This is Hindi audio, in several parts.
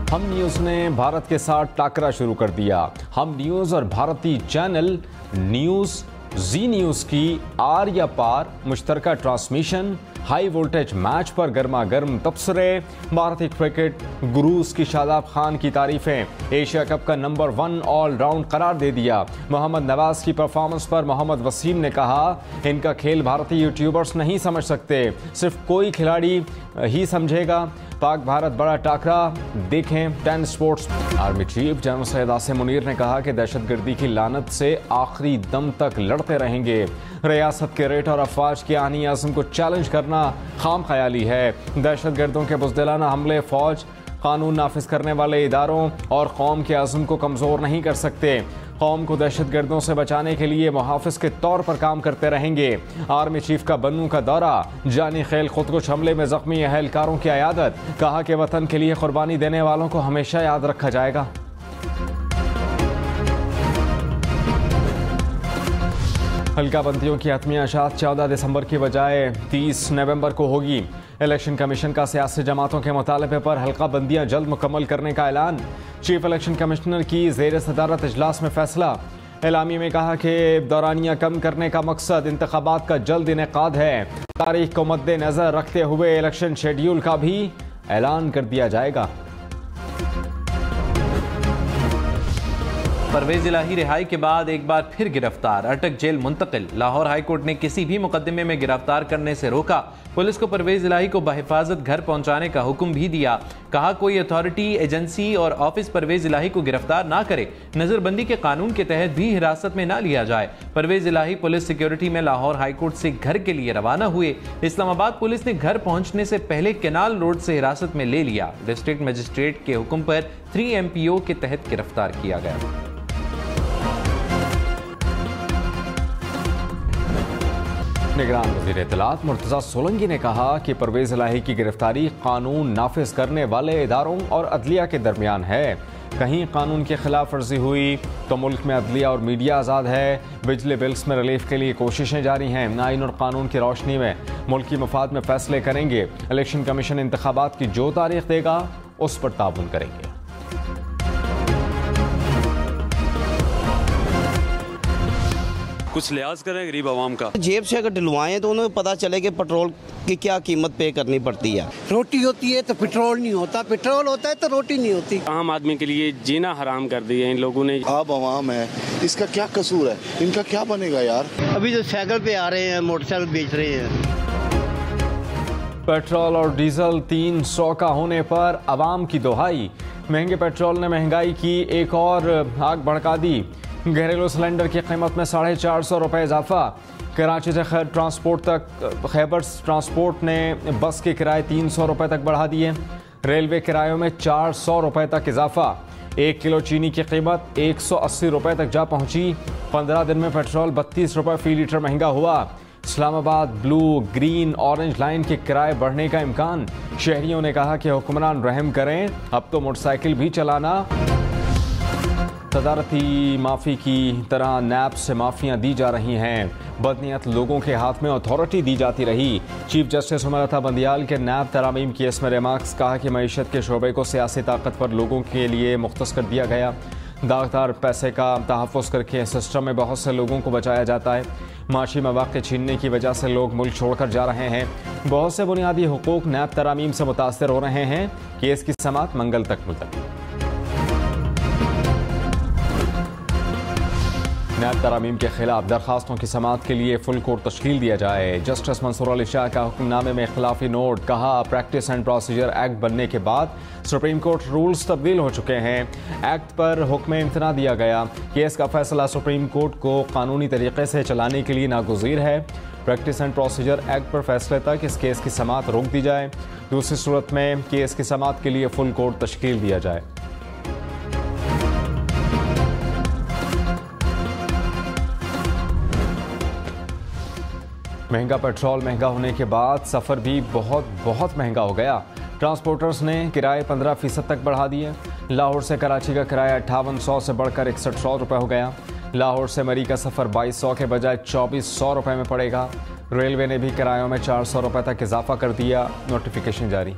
हम न्यूज़ ने भारत के साथ टाकरा शुरू कर दिया। हम न्यूज़ और भारतीय चैनल न्यूज़ जी न्यूज़ की आर या पार मुश्तरका ट्रांसमिशन, हाई वोल्टेज मैच पर गर्मा गर्म तबसरे, भारतीय क्रिकेट गुरूज की शादाब खान की तारीफें, एशिया कप का नंबर 1 ऑलराउंड करार दे दिया। मोहम्मद नवाज की परफॉर्मेंस पर मोहम्मद वसीम ने कहा, इनका खेल भारतीय यूट्यूबर्स नहीं समझ सकते, सिर्फ कोई खिलाड़ी ही समझेगा। पाक भारत बड़ा टाकरा, देखें 10 sports. Army chief general Syed Asim Munir ने कहा कि दहशतगर्दी की लानत से आखिरी दम तक लड़ते रहेंगे। रियासत के रेट और अफवाज के आनी आज़म को चैलेंज करना खाम ख्याली है। दहशतगर्दों के बुज़दिलाना हमले फौज, कानून नाफिज करने वाले इदारों और कौम के आज़म को कमज़ोर नहीं कर सकते। कौम को दहशतगर्दों से बचाने के लिए मुहाफ़िज़ के तौर पर काम करते रहेंगे। आर्मी चीफ का बन्नू का दौरा, जानी खेल खुदकुश हमले में जख्मी अहलकारों की अयादत, कहा कि वतन के लिए कुर्बानी देने वालों को हमेशा याद रखा जाएगा। हल्का बंदियों की हतमी अशात 14 दिसंबर की बजाय 30 नवंबर को होगी। इलेक्शन कमीशन का सियासी जमातों के मुतालबे पर हल्का बंदियां जल्द मुकम्मल करने का ऐलान। चीफ इलेक्शन कमिश्नर की ज़ेर सदारत इजलास में फैसला। एलामी में कहा कि दौरानिया कम करने का मकसद इंतखाबात का जल्द इनेकाद है। तारीख को मद्देनजर रखते हुए इलेक्शन शेड्यूल का भी ऐलान कर दिया जाएगा। परवेज इलाही रिहाई के बाद एक बार फिर गिरफ्तार, अटक जेल मुंतकिल। लाहौर हाईकोर्ट ने किसी भी मुकदमे में गिरफ्तार करने से रोका। पुलिस को परवेज इलाही को बहिफाजत घर पहुंचाने का हुक्म भी दिया। कहा, कोई अथॉरिटी, एजेंसी और ऑफिस परवेज इलाही को गिरफ्तार ना करे। नजरबंदी के कानून के तहत भी हिरासत में ना लिया जाए। परवेज इलाही पुलिस सिक्योरिटी में लाहौर हाईकोर्ट से घर के लिए रवाना हुए। इस्लामाबाद पुलिस ने घर पहुंचने से पहले केनाल रोड से हिरासत में ले लिया। डिस्ट्रिक्ट मजिस्ट्रेट के हुक्म पर 3 MPO के तहत गिरफ्तार किया गया। निगरान वज़ीर इत्तलात मुर्तज़ा सोलंकी ने कहा कि परवेज इलाही की गिरफ्तारी कानून नाफिज करने वाले इदारों और अदलिया के दरमियान है। कहीं कानून की खिलाफ वर्जी हुई तो मुल्क में अदलिया और मीडिया आज़ाद है। बिजली बिल्स में रिलीफ के लिए कोशिशें जारी हैं। आइन और कानून की रोशनी में मुल्क की मफाद में फैसले करेंगे। इलेक्शन कमीशन इंतखाबात की जो तारीख देगा उस पर ताउन करेंगे। कुछ लिहाज करें गरीब आवाम का। जेब से अगर डलवाएं तो उन्हें पता चले कि पेट्रोल की क्या कीमत पे करनी पड़ती है। रोटी होती है तो पेट्रोल नहीं होता, पेट्रोल होता है तो रोटी नहीं होती। आम आदमी के लिए जीना हराम कर दिया इन लोगों ने। आप आवाम है, इसका क्या कसूर है? इनका क्या बनेगा यार? अभी जो साइकिल पे आ रहे हैं, मोटरसाइकिल बेच रहे हैं। पेट्रोल और डीजल 300 का होने पर आवाम की दोहाई। महंगे पेट्रोल ने महंगाई की एक और आग भड़का दी। घरेलू सिलेंडर की कीमत में 450 रुपये इजाफा। कराची से खैबर ट्रांसपोर्ट ने बस के किराए 300 रुपये तक बढ़ा दिए। रेलवे किरायों में 400 रुपये तक इजाफा। 1 किलो चीनी की कीमत 180 रुपये तक जा पहुंची। 15 दिन में पेट्रोल 32 रुपये फी लीटर महंगा हुआ। Islamabad blue, green, orange line के किराए बढ़ने का इम्कान। शहरियों ने कहा कि हुक्मरान रहम करें, अब तो मोटरसाइकिल भी चलाना। तदारती माफ़ी की तरह नैब से माफ़ियाँ दी जा रही हैं। बदनीयत लोगों के हाथ में अथॉरिटी दी जाती रही। चीफ जस्टिस उमर अता बंदियाल के नैब तरामीम की इसमें रिमार्क्स। कहा कि मईशत के शोबे को सियासी ताकतवर लोगों के लिए मुख्तस कर दिया गया। दागदार पैसे का तहफ़्फ़ुज़ करके सिस्टम में बहुत से लोगों को बचाया जाता है। माशी मवाक़े छीनने की वजह से लोग मुल्क छोड़कर जा रहे हैं। बहुत से बुनियादी हुकूक नैब तरामीम से मुतासर हो रहे हैं। केस की समाअत मंगल तक मुलतवी। नैब तरामीम के खिलाफ दरखास्तों की समाअत के लिए फुल कोर्ट तश्कील दिया जाए। जस्टिस मंसूर अली शाह का हुक्मनामे में इख्तिलाफी नोट। कहा, प्रैक्टिस एंड प्रोसीजर एक्ट बनने के बाद सुप्रीम कोर्ट रूल्स तब्दील हो चुके हैं। एक्ट पर हुक्म इम्तना दिया गया। केस का फैसला सुप्रीम कोर्ट को कानूनी तरीके से चलाने के लिए नागुज़ीर है। प्रैक्टिस एंड प्रोसीजर एक्ट पर फैसले तक इस केस की समाअत रोक दी जाए। दूसरी सूरत में केस की समाअत के लिए फुल कोर्ट तश्कील दिया जाए। महंगा पेट्रोल महंगा होने के बाद सफ़र भी बहुत महंगा हो गया। ट्रांसपोर्टर्स ने किराए 15% तक बढ़ा दिए। लाहौर से कराची का किराया 5800 से बढ़कर 6100 रुपये हो गया। लाहौर से मरी का सफ़र 2200 के बजाय 2400 रुपये में पड़ेगा। रेलवे ने भी किरायों में 400 रुपये तक इजाफा कर दिया। नोटिफिकेशन जारी।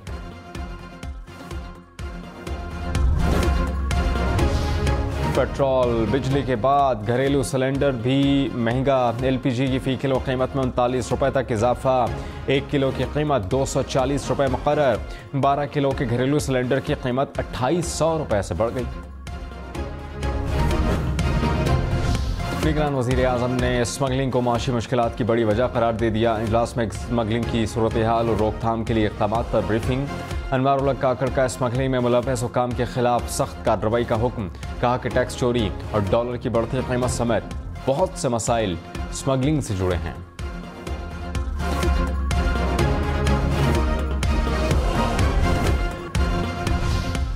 पेट्रोल बिजली के बाद घरेलू सिलेंडर भी महंगा। LPG की फ़ी किलो कीमत में 39 रुपये तक इजाफा। 1 किलो की कीमत 240 रुपये मुकर्रर। 12 किलो के घरेलू सिलेंडर की कीमत 2800 रुपये से बढ़ गई। निगरान वज़ीर आज़म ने स्मगलिंग को माशी मुश्किलात की बड़ी वजह करार दे दिया। इजलास में स्मगलिंग की सूरत हाल और रोकथाम के लिए इक़दामात पर ब्रीफिंग। अनवारुल्लाह काकड़ का स्मगलिंग में मुलव्वस हुकाम के खिलाफ सख्त कार्रवाई का हुक्म। कहा कि टैक्स चोरी और डॉलर की बढ़ती कीमत समेत बहुत से मसाइल स्मगलिंग से जुड़े हैं।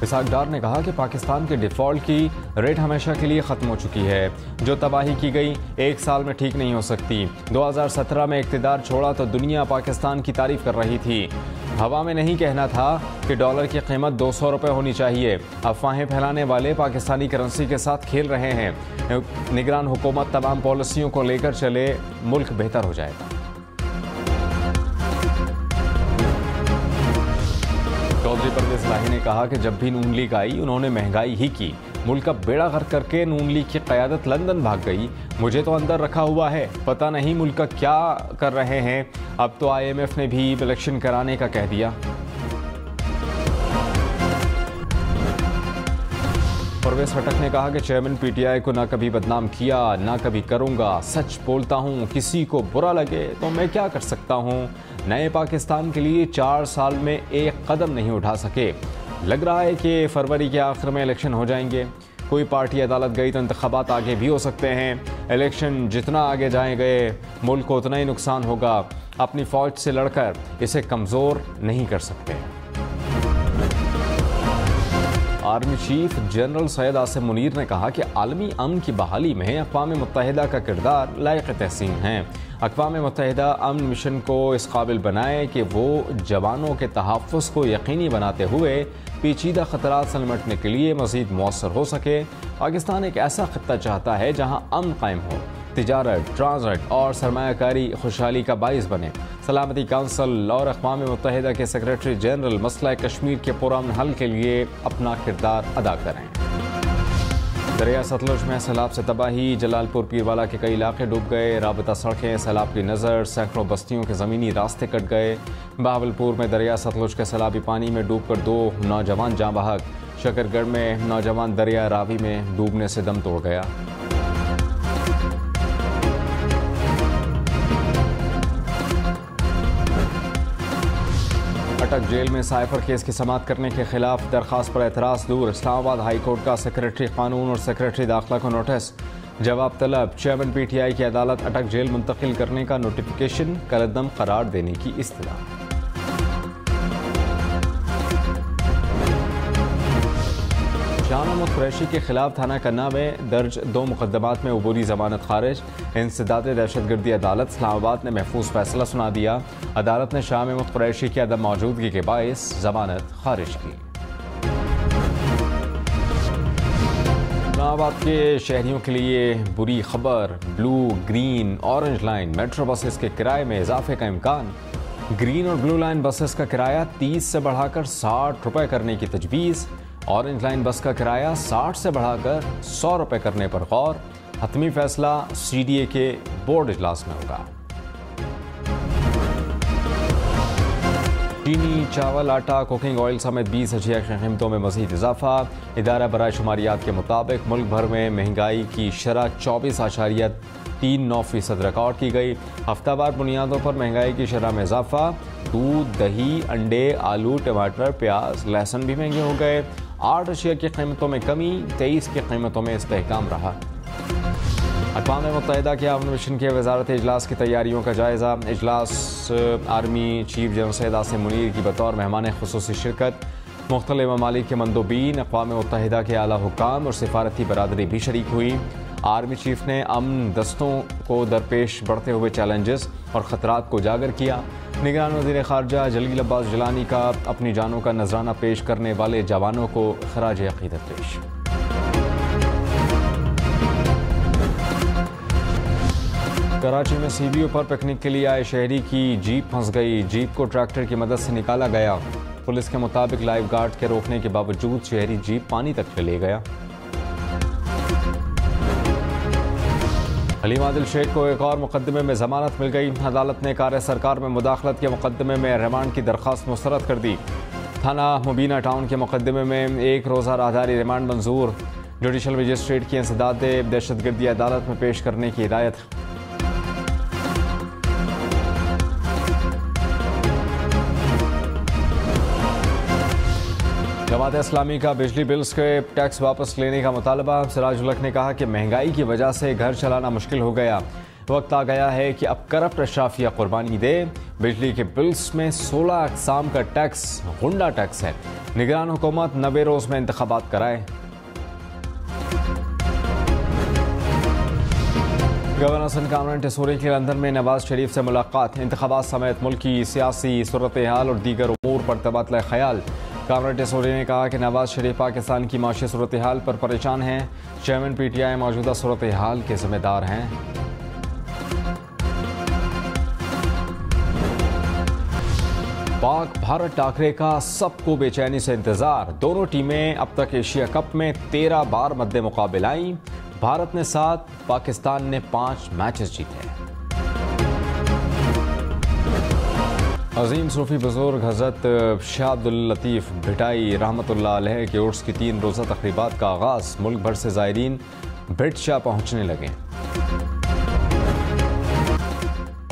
इसहाक डार ने कहा कि पाकिस्तान के डिफ़ॉल्ट की रेट हमेशा के लिए ख़त्म हो चुकी है। जो तबाही की गई 1 साल में ठीक नहीं हो सकती। 2017 में इक़्तिदार छोड़ा तो दुनिया पाकिस्तान की तारीफ़ कर रही थी। हवा में नहीं कहना था कि डॉलर की कीमत 200 रुपये होनी चाहिए। अफवाहें फैलाने वाले पाकिस्तानी करेंसी के साथ खेल रहे हैं। निगरान हुकूमत तमाम पॉलिसियों को लेकर चले, मुल्क बेहतर हो जाएगा। चौधरी परवेज इलाही ने कहा कि जब भी नून लीग आई उन्होंने महंगाई ही की। मुल्क का बेड़ा गर्क करके नून लीग की क़यादत लंदन भाग गई। मुझे तो अंदर रखा हुआ है, पता नहीं मुल्क का क्या कर रहे हैं। अब तो IMF ने भी इलेक्शन कराने का कह दिया। परवेज खटक ने कहा कि चेयरमैन PTI को ना कभी बदनाम किया ना कभी करूंगा। सच बोलता हूं, किसी को बुरा लगे तो मैं क्या कर सकता हूं। नए पाकिस्तान के लिए 4 साल में एक कदम नहीं उठा सके। लग रहा है कि फरवरी के आखिर में इलेक्शन हो जाएंगे। कोई पार्टी अदालत गई तो इंतखाबात आगे भी हो सकते हैं। इलेक्शन जितना आगे जाएंगे मुल्क को उतना ही नुकसान होगा। अपनी फ़ौज से लड़कर इसे कमज़ोर नहीं कर सकते। Army chief general Syed Asim Munir ने कहा कि आलमी अमन की बहाली में अक़वाम मुत्तहिदा का किरदार लायक तहसीन है। अक़वाम मुत्तहिदा अमन मिशन को इस काबिल बनाए कि वो जवानों के तहफ़्फ़ुज़ को यकीनी बनाते हुए पेचीदा ख़तरात से निपटने के लिए मज़ीद मौसर हो सके। पाकिस्तान एक ऐसा खित्ता चाहता है जहाँ अमन कायम हो, तिजारत, ट्रांसपोर्ट और सरमायाकारी खुशहाली का बाइस बने। सलामती काउंसिल और अक़वाम मुत्तहिदा के सेक्रेटरी जनरल मसला कश्मीर के पुरअमन हल के लिए अपना किरदार अदा करें। दरिया सतलुज में सैलाब से तबाही। जलालपुर पीरवाला के कई इलाके डूब गए। राबता सड़कें सैलाब की नज़र। सैकड़ों बस्तियों के ज़मीनी रास्ते कट गए। बहावलपुर में दरिया सतलुज के सैलाबी पानी में डूबकर 2 नौजवान जाँ बहक। शकरगढ़ में नौजवान दरिया रावी में डूबने से दम तोड़ गया। अटक जेल में साइफर केस की समाअत करने के खिलाफ दरख्वास्त पर एतराज़ दूर। इस्लामाबाद हाई कोर्ट का सेक्रेटरी कानून और सेक्रेटरी दाखिला को नोटिस। जवाब तलब। चेयरमैन PTI की अदालत अटक जेल मुंतकिल करने का नोटिफिकेशन कलअदम करार देने की इस्तदा। शाह महमूद कुरैशी के खिलाफ थाना कन्ना में दर्ज 2 मुकदमात में अबूरी जमानत खारिज। इंसदाद दहशतगर्दी अदालत इस्लामाबाद ने महफूज फैसला सुना दिया। अदालत ने शाह महमूद कुरैशी की अदम मौजूदगी के बायस जमानत खारिज की। इस्लामाबाद के शहरियों के लिए बुरी खबर। Blue, green, orange line metro buses के किराए में इजाफे का इम्कान। ग्रीन और ब्लू लाइन बसेस का किराया 30 से बढ़ाकर 60 रुपये करने की तजवीज़। ऑरेंज लाइन बस का किराया 60 से बढ़ाकर 100 रुपये करने पर गौर। हतमी फैसला CDA के बोर्ड इजलास में होगा। चीनी, चावल, आटा, कुकिंग ऑयल समेत 20 अशिया की कीमतों में मज़ीद इजाफा। इदारा बराए शुमारियात के मुताबिक मुल्क भर में महंगाई की शरह 24.39% रिकॉर्ड की गई। हफ्तावार बुनियादों पर महंगाई की शरह में इजाफा। दूध, दही, अंडे, आलू, टमाटर, प्याज, लहसुन भी महंगे हो गए। 8 अशिया की कीमतों में कमी, 23 की कीमतों में इस्तेहकाम रहा। अक़वाम मुत्तहिदा के अमन मिशन के वज़ारत इजलास की तैयारियों का जायज़ा। इजलास army chief general Syed Asim Munir की बतौर मेहमान खुसूसी शिरकत। मुख्तलिफ ममालिक के मंदूबीन, अक़वाम मुत्तहिदा के आला हुकाम और सिफारती बरादरी भी शरीक हुई। आर्मी चीफ ने अमन दस्तों को दरपेश बढ़ते हुए चैलेंजेस और ख़तरात को उजागर किया। निगरान वज़ीर ख़ारजा जलील अब्बास जिलानी का अपनी जानों का नजराना पेश करने वाले जवानों को ख़राज अक़ीदत पेश। कराची में CBO पर पिकनिक के लिए आए शहरी की जीप फंस गई। जीप को ट्रैक्टर की मदद से निकाला गया। पुलिस के मुताबिक लाइफ गार्ड के रोकने के बावजूद शहरी जीप पानी तक चले गया। हलीम आदिल शेख को एक और मुकदमे में जमानत मिल गई। अदालत ने कार्य सरकार में मुदाखलत के मुकदमे में रिमांड की दरख्वास्त मुस्तरद कर दी। थाना मुबीना टाउन के मुकदमे में एक रोज़ा राहदारी रिमांड मंजूर। जुडिशल मजिस्ट्रेट की इंसदाद दहशतगर्दी अदालत में पेश करने की हिदायत। जमात इस्लामी का बिजली बिल्स के टैक्स वापस लेने का मुतालबा। सिराजुल हक ने कहा कि महंगाई की वजह से घर चलाना मुश्किल हो गया। वक्त आ गया है कि अब करप्ट अशराफिया कुर्बानी दे। बिजली के बिल्स में 16 अक़साम का टैक्स गुंडा टैक्स है। निगरान हुकूमत 90 रोज़ में इंतखाबात कराए। गवर्नर सिंध कामरान टेसूरी की लंदन में नवाज शरीफ से मुलाकात। इंतखाबात समेत मुल्की सियासी सूरत हाल और दीगर उमूर पर तबादला ख्याल। कामरान टेसूरी ने कहा कि नवाज शरीफ पाकिस्तान की माशी सूरत हाल पर परेशान हैं। चेयरमैन PTI मौजूदा सूरत हाल के जिम्मेदार हैं। पाक भारत टाकरे का सबको बेचैनी से इंतजार। दोनों टीमें अब तक एशिया कप में 13 बार मद्दे मुकाबिल आईं। भारत ने 7, पाकिस्तान ने 5 मैचेस जीते। अजीम सूफी बुजुर्ग हज़रत शाह अब्दुल लतीफ़ भिटाई रहमतुल्लाह अलैह के उर्स की 3 रोज़ा तक़रीबात का आगाज़। मुल्क भर से ज़ायरीन भिट शाह पहुँचने लगे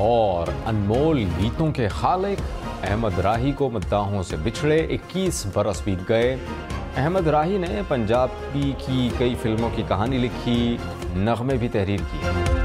और अनमोल गीतों के खालिक अहमद राही को मद्दाहों से बिछड़े 21 बरस बीत गए। अहमद राही ने पंजाबी की कई फिल्मों की कहानी लिखी, नग़मे भी तहरीर किए।